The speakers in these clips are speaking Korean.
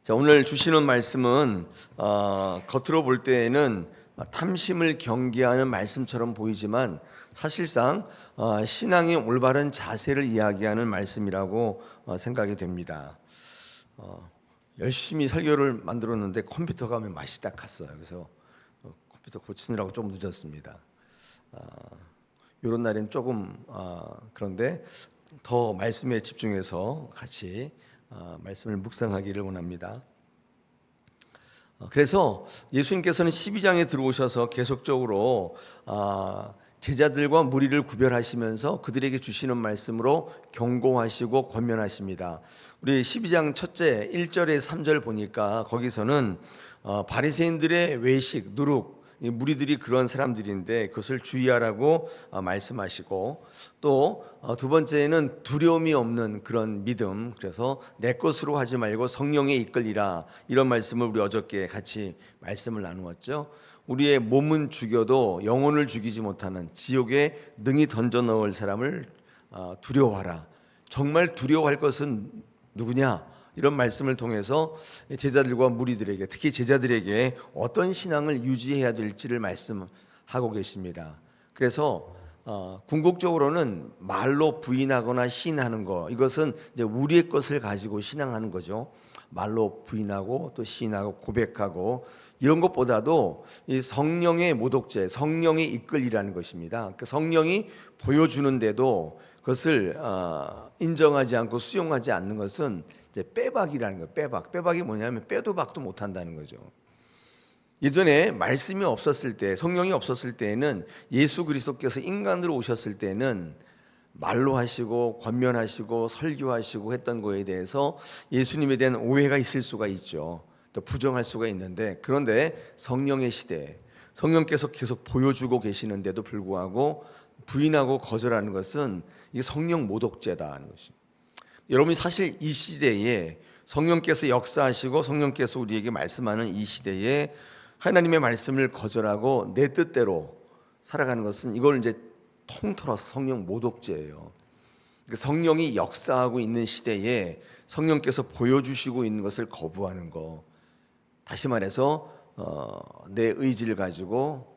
자, 오늘 주시는 말씀은 겉으로 볼 때에는 탐심을 경계하는 말씀처럼 보이지만 사실상 신앙의 올바른 자세를 이야기하는 말씀이라고 생각이 됩니다. 열심히 설교를 만들었는데 컴퓨터가 맛이 딱 갔어요. 그래서 컴퓨터 고치느라고 좀 늦었습니다. 이런 날엔 조금 그런데 더 말씀에 집중해서 같이 말씀을 묵상하기를 원합니다. 그래서 예수님께서는 12장에 들어오셔서 계속적으로 제자들과 무리를 구별하시면서 그들에게 주시는 말씀으로 경고하시고 권면하십니다. 우리 12장 첫째 1절에 3절 보니까 거기서는 바리새인들의 외식, 누룩, 무리들이 그런 사람들인데 그것을 주의하라고 말씀하시고 또 두 번째는 두려움이 없는 그런 믿음, 그래서 내 것으로 하지 말고 성령에 이끌리라, 이런 말씀을 우리 어저께 같이 말씀을 나누었죠. 우리의 몸은 죽여도 영혼을 죽이지 못하는 지옥에 능히 던져 넣을 사람을 두려워하라. 정말 두려워할 것은 누구냐? 이런 말씀을 통해서 제자들과 무리들에게, 특히 제자들에게 어떤 신앙을 유지해야 될지를 말씀하고 계십니다. 그래서 궁극적으로는 말로 부인하거나 시인하는 거, 이것은 이제 우리의 것을 가지고 신앙하는 거죠. 말로 부인하고 또 시인하고 고백하고 이런 것보다도 이 성령의 모독죄, 성령의 이끌이라는 것입니다. 그 성령이 보여주는데도 그것을 인정하지 않고 수용하지 않는 것은 이제 빼박이라는 거예요. 빼박이 뭐냐면 빼도 박도 못한다는 거죠. 예전에 말씀이 없었을 때, 성령이 없었을 때에는 예수 그리스도께서 인간으로 오셨을 때는 말로 하시고 권면하시고 설교하시고 했던 거에 대해서 예수님에 대한 오해가 있을 수가 있죠. 또 부정할 수가 있는데, 그런데 성령의 시대에 성령께서 계속 보여주고 계시는데도 불구하고 부인하고 거절하는 것은 이게 성령 모독죄다 하는 것입니다. 여러분이 사실 이 시대에 성령께서 역사하시고 성령께서 우리에게 말씀하는 이 시대에 하나님의 말씀을 거절하고 내 뜻대로 살아가는 것은 이걸 이제 통틀어서 성령 모독죄예요. 성령이 역사하고 있는 시대에 성령께서 보여주시고 있는 것을 거부하는 거, 다시 말해서 내 의지를 가지고,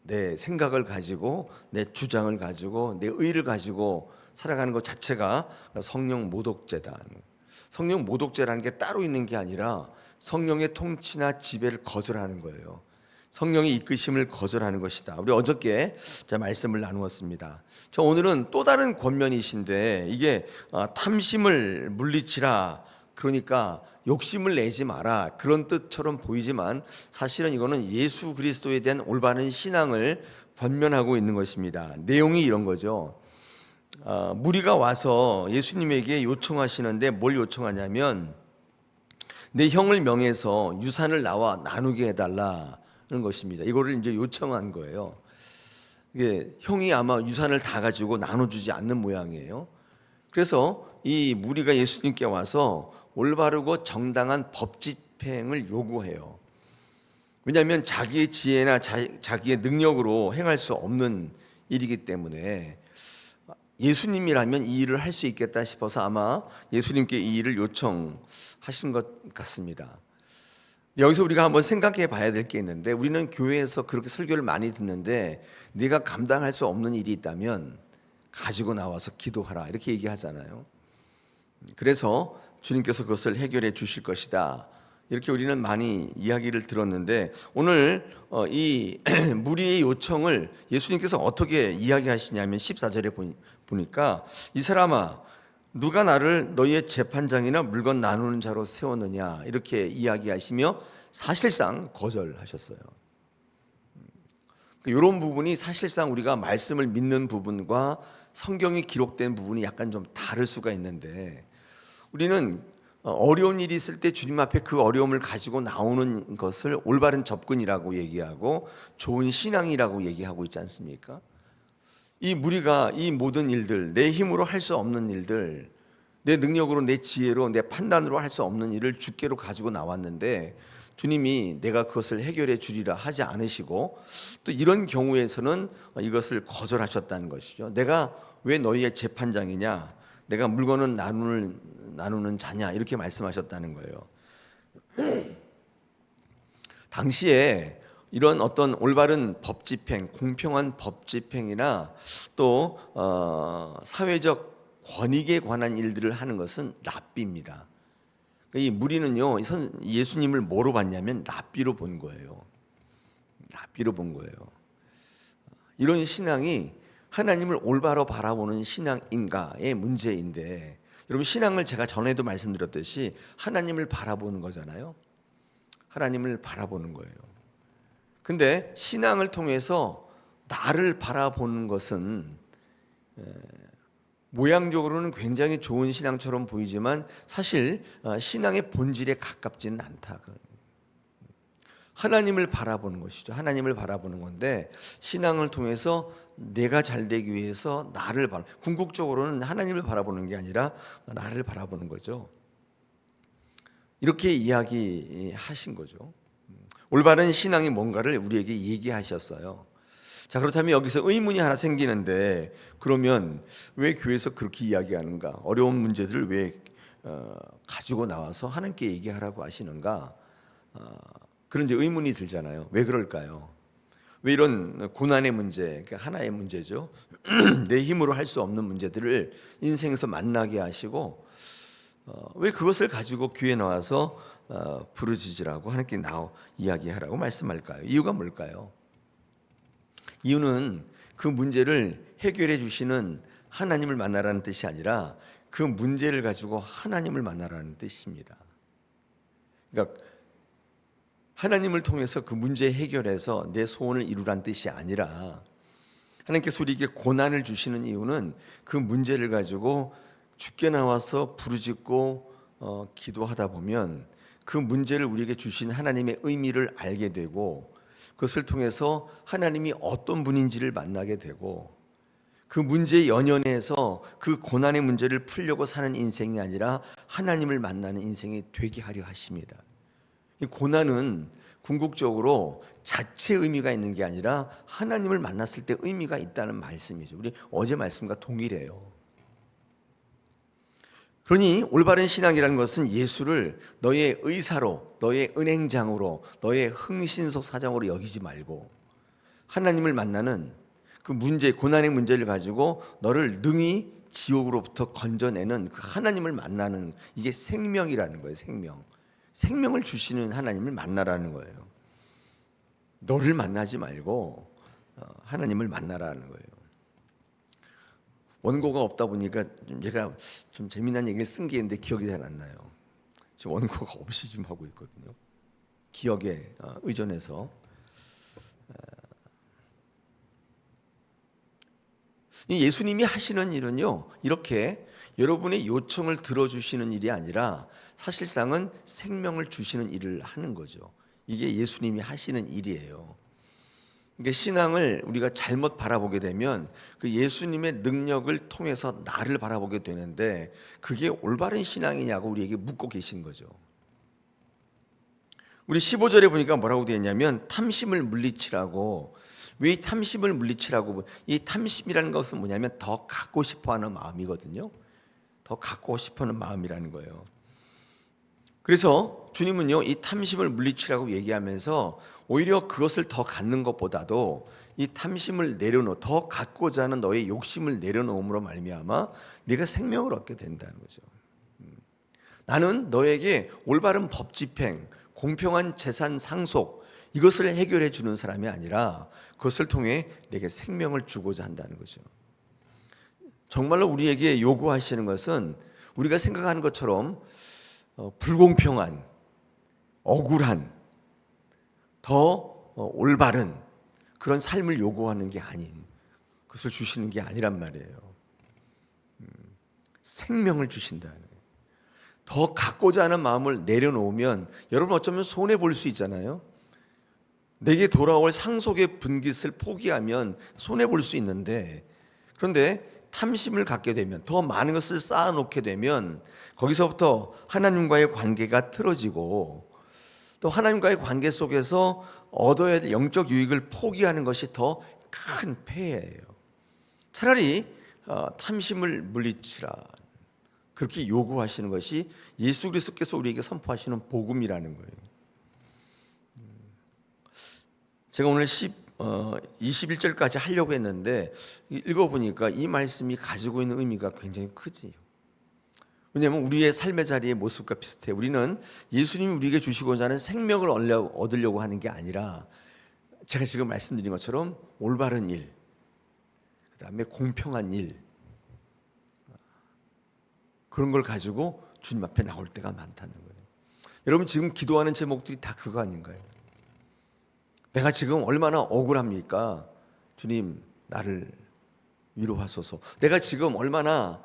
내 생각을 가지고, 내 주장을 가지고, 내 의를 가지고 살아가는 것 자체가 성령 모독죄다. 성령 모독죄라는 게 따로 있는 게 아니라 성령의 통치나 지배를 거절하는 거예요. 성령의 이끄심을 거절하는 것이다. 우리 어저께 말씀을 나누었습니다. 저 오늘은 또 다른 권면이신데, 이게 탐심을 물리치라, 그러니까 욕심을 내지 마라, 그런 뜻처럼 보이지만 사실은 이거는 예수 그리스도에 대한 올바른 신앙을 권면하고 있는 것입니다. 내용이 이런 거죠. 무리가 와서 예수님에게 요청하시는데 뭘 요청하냐면 내 형을 명해서 유산을 나와 나누게 해달라는 것입니다. 이거를 이제 요청한 거예요. 이게 형이 아마 유산을 다 가지고 나눠주지 않는 모양이에요. 그래서 이 무리가 예수님께 와서 올바르고 정당한 법 집행을 요구해요. 왜냐하면 자기의 지혜나 자기의 능력으로 행할 수 없는 일이기 때문에 예수님이라면 이 일을 할 수 있겠다 싶어서 아마 예수님께 이 일을 요청하신 것 같습니다. 여기서 우리가 한번 생각해 봐야 될 게 있는데, 우리는 교회에서 그렇게 설교를 많이 듣는데 네가 감당할 수 없는 일이 있다면 가지고 나와서 기도하라, 이렇게 얘기하잖아요. 그래서 주님께서 그것을 해결해 주실 것이다, 이렇게 우리는 많이 이야기를 들었는데, 오늘 이 무리의 요청을 예수님께서 어떻게 이야기하시냐면 14절에 보니까 이 사람아, 누가 나를 너희의 재판장이나 물건 나누는 자로 세웠느냐, 이렇게 이야기하시며 사실상 거절하셨어요. 이런 부분이 사실상 우리가 말씀을 믿는 부분과 성경이 기록된 부분이 약간 좀 다를 수가 있는데, 우리는 어려운 일이 있을 때 주님 앞에 그 어려움을 가지고 나오는 것을 올바른 접근이라고 얘기하고 좋은 신앙이라고 얘기하고 있지 않습니까? 이 무리가 이 모든 일들, 내 힘으로 할 수 없는 일들, 내 능력으로, 내 지혜로, 내 판단으로 할 수 없는 일을 주께로 가지고 나왔는데 주님이 내가 그것을 해결해 주리라 하지 않으시고, 또 이런 경우에서는 이것을 거절하셨다는 것이죠. 내가 왜 너희의 재판장이냐, 내가 물건은 나누는 자냐, 이렇게 말씀하셨다는 거예요. 당시에 이런 어떤 올바른 법 집행, 공평한 법 집행이나 또 사회적 권익에 관한 일들을 하는 것은 랍비입니다. 이 무리는요, 예수님을 뭐로 봤냐면 랍비로 본 거예요. 랍비로 본 거예요. 이런 신앙이 하나님을 올바로 바라보는 신앙인가의 문제인데, 여러분 신앙을 제가 전에도 말씀드렸듯이 하나님을 바라보는 거잖아요. 하나님을 바라보는 거예요. 근데 신앙을 통해서 나를 바라보는 것은 모양적으로는 굉장히 좋은 신앙처럼 보이지만 사실 신앙의 본질에 가깝지는 않다. 하나님을 바라보는 것이죠. 하나님을 바라보는 건데 신앙을 통해서 내가 잘 되기 위해서 나를 궁극적으로는 하나님을 바라보는 게 아니라 나를 바라보는 거죠. 이렇게 이야기하신 거죠. 올바른 신앙이 뭔가를 우리에게 얘기하셨어요. 자, 그렇다면 여기서 의문이 하나 생기는데, 그러면 왜 교회에서 그렇게 이야기하는가? 어려운 문제들을 왜 가지고 나와서 하나님께 얘기하라고 하시는가? 그런 이제 의문이 들잖아요. 왜 그럴까요? 왜 이런 고난의 문제, 그러니까 하나의 문제죠. 내 힘으로 할 수 없는 문제들을 인생에서 만나게 하시고 왜 그것을 가지고 교회에 나와서 부르짖으라고 하나님께 이야기하라고 말씀할까요? 이유가 뭘까요? 이유는 그 문제를 해결해 주시는 하나님을 만나라는 뜻이 아니라 그 문제를 가지고 하나님을 만나라는 뜻입니다. 그러니까 하나님을 통해서 그 문제 해결해서 내 소원을 이루라는 뜻이 아니라, 하나님께서 우리에게 고난을 주시는 이유는 그 문제를 가지고 주께 나와서 부르짖고 기도하다 보면 그 문제를 우리에게 주신 하나님의 의미를 알게 되고, 그것을 통해서 하나님이 어떤 분인지를 만나게 되고, 그 문제 연연해서 그 고난의 문제를 풀려고 사는 인생이 아니라 하나님을 만나는 인생이 되게 하려 하십니다. 이 고난은 궁극적으로 자체 의미가 있는 게 아니라 하나님을 만났을 때 의미가 있다는 말씀이죠. 우리 어제 말씀과 동일해요. 그러니 올바른 신앙이라는 것은 예수를 너의 의사로, 너의 은행장으로, 너의 흥신소 사장으로 여기지 말고 하나님을 만나는 그 문제, 고난의 문제를 가지고 너를 능히 지옥으로부터 건져내는 그 하나님을 만나는, 이게 생명이라는 거예요. 생명을 주시는 하나님을 만나라는 거예요. 너를 만나지 말고 하나님을 만나라는 거예요. 원고가 없다 보니까 제가 좀 재미난 얘기를 쓴 게 있는데 기억이 잘 안 나요. 지금 원고가 없이 좀 하고 있거든요. 기억에 의존해서. 예수님이 하시는 일은요, 이렇게 여러분의 요청을 들어주시는 일이 아니라 사실상은 생명을 주시는 일을 하는 거죠. 이게 예수님이 하시는 일이에요. 그러니까 신앙을 우리가 잘못 바라보게 되면 그 예수님의 능력을 통해서 나를 바라보게 되는데, 그게 올바른 신앙이냐고 우리에게 묻고 계신 거죠. 우리 15절에 보니까 뭐라고 되어 있냐면 탐심을 물리치라고. 왜 탐심을 물리치라고? 이 탐심이라는 것은 뭐냐면 더 갖고 싶어하는 마음이거든요. 더 갖고 싶어하는 마음이라는 거예요. 그래서 주님은요, 이 탐심을 물리치라고 얘기하면서 오히려 그것을 더 갖는 것보다도 이 탐심을 더 갖고자 하는 너의 욕심을 내려놓음으로 말미암아 네가 생명을 얻게 된다는 거죠. 나는 너에게 올바른 법 집행, 공평한 재산 상속, 이것을 해결해 주는 사람이 아니라 그것을 통해 내게 생명을 주고자 한다는 거죠. 정말로 우리에게 요구하시는 것은 우리가 생각하는 것처럼 불공평한, 억울한, 더 올바른 그런 삶을 요구하는 게 아닌, 그것을 주시는 게 아니란 말이에요. 생명을 주신다는 거예요. 더 갖고자 하는 마음을 내려놓으면 여러분 어쩌면 손해 볼 수 있잖아요. 내게 돌아올 상속의 분깃을 포기하면 손해 볼 수 있는데, 그런데 탐심을 갖게 되면, 더 많은 것을 쌓아놓게 되면 거기서부터 하나님과의 관계가 틀어지고, 또 하나님과의 관계 속에서 얻어야 될 영적 유익을 포기하는 것이 더 큰 폐해예요. 차라리 탐심을 물리치라. 그렇게 요구하시는 것이 예수 그리스도께서 우리에게 선포하시는 복음이라는 거예요. 제가 오늘 21절까지 하려고 했는데 읽어보니까 이 말씀이 가지고 있는 의미가 굉장히 크지요. 왜냐하면 우리의 삶의 자리의 모습과 비슷해요. 우리는 예수님이 우리에게 주시고자 하는 생명을 얻으려고 하는 게 아니라 제가 지금 말씀드린 것처럼 올바른 일, 그 다음에 공평한 일, 그런 걸 가지고 주님 앞에 나올 때가 많다는 거예요. 여러분 지금 기도하는 제목들이 다 그거 아닌가요? 내가 지금 얼마나 억울합니까? 주님 나를 위로하소서. 내가 지금 얼마나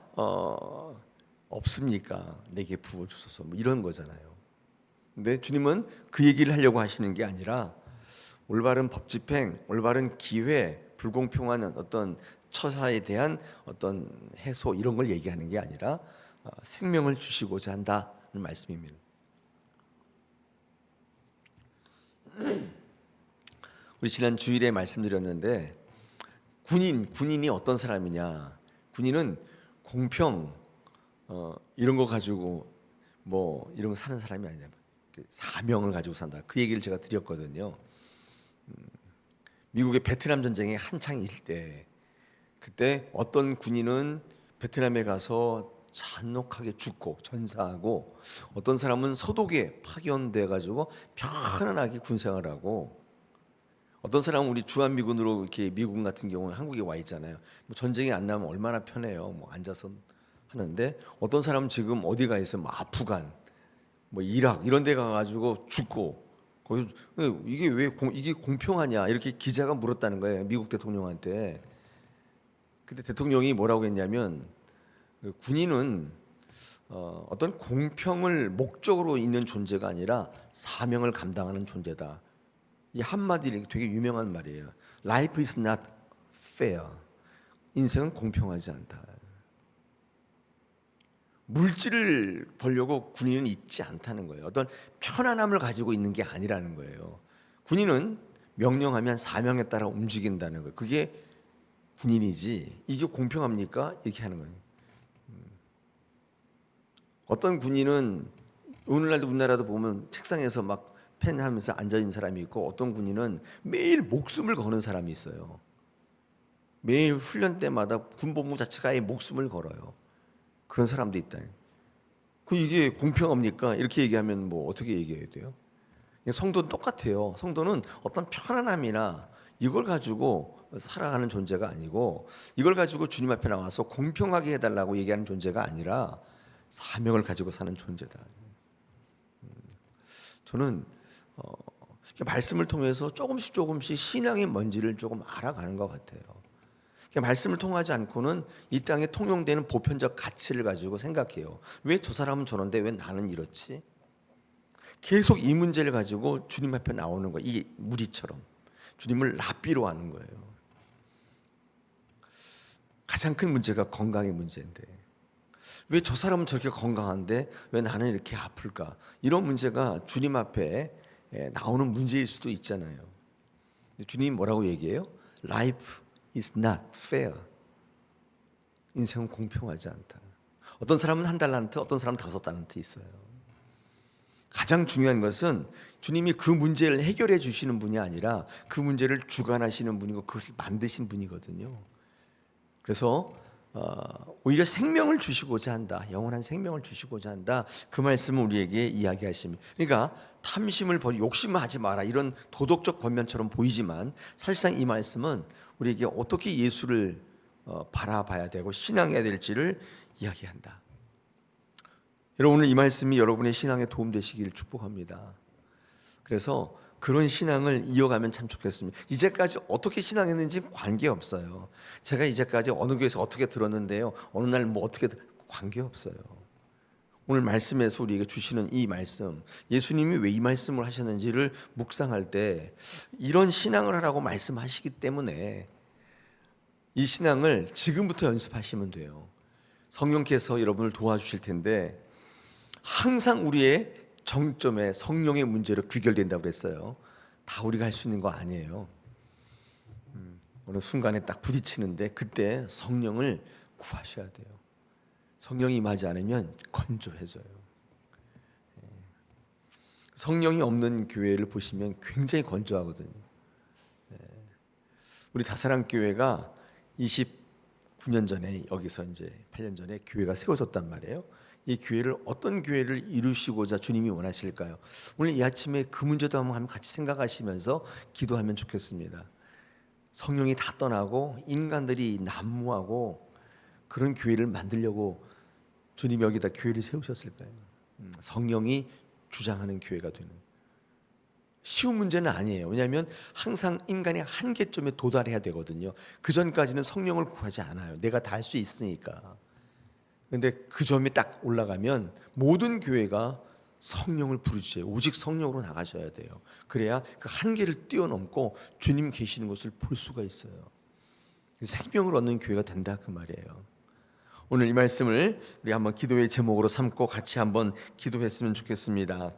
없습니까? 내게 부어주소서. 뭐 이런 거잖아요. 근데 주님은 그 얘기를 하려고 하시는 게 아니라 올바른 법 집행, 올바른 기회, 불공평한 어떤 처사에 대한 어떤 해소 이런 걸 얘기하는 게 아니라 생명을 주시고자 한다는 말씀입니다. 우리 지난 주일에 말씀드렸는데 군인이 어떤 사람이냐? 군인은 공평 이런 거 가지고 뭐 이런 거 사는 사람이 아니라 사명을 가지고 산다. 그 얘기를 제가 드렸거든요. 미국의 베트남 전쟁이 한창 있을 때 그때 어떤 군인은 베트남에 가서 잔혹하게 죽고 전사하고 어떤 사람은 서독에 파견돼 가지고 편안하게 군생활하고 어떤 사람은 우리 주한미군으로 이렇게 미군 같은 경우는 한국에 와 있잖아요. 뭐 전쟁이 안 나면 얼마나 편해요. 뭐 앉아서 하는데 어떤 사람은 지금 어디 가 있어요. 뭐 아프간, 뭐 이락 이런 데 가가지고 죽고 거기 이게 왜 이게 공평하냐 이렇게 기자가 물었다는 거예요. 미국 대통령한테. 그때 대통령이 뭐라고 했냐면 군인은 어떤 공평을 목적으로 있는 존재가 아니라 사명을 감당하는 존재다. 이 한마디 되게 유명한 말이에요. Life is not fair. 인생은 공평하지 않다. 물질을 벌려고 군인은 있지 않다는 거예요. 어떤 편안함을 가지고 있는 게 아니라는 거예요. 군인은 명령하면 사명에 따라 움직인다는 거예요. 그게 군인이지. 이게 공평합니까? 이렇게 하는 거예요. 어떤 군인은 오늘날도 우리나라도 보면 책상에서 막 펜하면서 앉아 있는 사람이 있고 어떤 군인은 매일 목숨을 거는 사람이 있어요. 매일 훈련 때마다 군복무 자체가 아예 목숨을 걸어요. 그런 사람도 있다. 그 이게 공평합니까? 이렇게 얘기하면 뭐 어떻게 얘기해야 돼요? 성도는 똑같아요. 성도는 어떤 편안함이나 이걸 가지고 살아가는 존재가 아니고 이걸 가지고 주님 앞에 나와서 공평하게 해달라고 얘기하는 존재가 아니라 사명을 가지고 사는 존재다. 저는 말씀을 통해서 조금씩 신앙의 뭔지를 조금 알아가는 것 같아요. 말씀을 통하지 않고는 이 땅에 통용되는 보편적 가치를 가지고 생각해요. 왜 저 사람은 저런데 왜 나는 이렇지? 계속 이 문제를 가지고 주님 앞에 나오는 거예요. 이 무리처럼 주님을 랍비로 하는 거예요. 가장 큰 문제가 건강의 문제인데 왜 저 사람은 저렇게 건강한데 왜 나는 이렇게 아플까? 이런 문제가 주님 앞에 나오는 문제일 수도 있잖아요. 주님이 뭐라고 얘기해요? Life is not fair. 인생은 공평하지 않다. 어떤 사람은 1달란트, 어떤 사람은 5달란트 있어요. 가장 중요한 것은 주님이 그 문제를 해결해 주시는 분이 아니라 그 문제를 주관하시는 분이고 그것을 만드신 분이거든요. 그래서 오히려 생명을 주시고자 한다. 영원한 생명을 주시고자 한다. 그 말씀을 우리에게 이야기하십니다. 그러니까 탐심을 버리고 욕심을 하지 마라. 이런 도덕적 권면처럼 보이지만 사실상 이 말씀은 우리에게 어떻게 예수를 바라봐야 되고 신앙해야 될지를 이야기한다. 여러분 오늘 이 말씀이 여러분의 신앙에 도움되시기를 축복합니다. 그래서 그런 신앙을 이어가면 참 좋겠습니다. 이제까지 어떻게 신앙했는지 관계없어요. 제가 이제까지 어느 교회에서 어떻게 들었는데요. 어느 날 뭐 어떻게 관계없어요. 오늘 말씀에서 우리에게 주시는 이 말씀, 예수님이 왜 이 말씀을 하셨는지를 묵상할 때 이런 신앙을 하라고 말씀하시기 때문에 이 신앙을 지금부터 연습하시면 돼요. 성령께서 여러분을 도와주실 텐데 항상 우리의 정점에 성령의 문제로 귀결된다고 그랬어요. 다 우리가 할 수 있는 거 아니에요. 어느 순간에 딱 부딪히는데 그때 성령을 구하셔야 돼요. 성령이 임하지 않으면 건조해져요. 성령이 없는 교회를 보시면 굉장히 건조하거든요. 우리 다사랑 교회가 29년 전에 여기서 이제 8년 전에 교회가 세워졌단 말이에요. 이 교회를 어떤 교회를 이루시고자 주님이 원하실까요? 오늘 이 아침에 그 문제도 한번 같이 생각하시면서 기도하면 좋겠습니다. 성령이 다 떠나고 인간들이 난무하고 그런 교회를 만들려고 주님이 여기다 교회를 세우셨을까요? 성령이 주장하는 교회가 되는 쉬운 문제는 아니에요. 왜냐하면 항상 인간의 한계점에 도달해야 되거든요. 그 전까지는 성령을 구하지 않아요. 내가 다 할 수 있으니까. 근데 그 점이 딱 올라가면 모든 교회가 성령을 부르짖어요. 오직 성령으로 나가셔야 돼요. 그래야 그 한계를 뛰어넘고 주님 계시는 것을 볼 수가 있어요. 생명을 얻는 교회가 된다 그 말이에요. 오늘 이 말씀을 우리 한번 기도의 제목으로 삼고 같이 한번 기도했으면 좋겠습니다.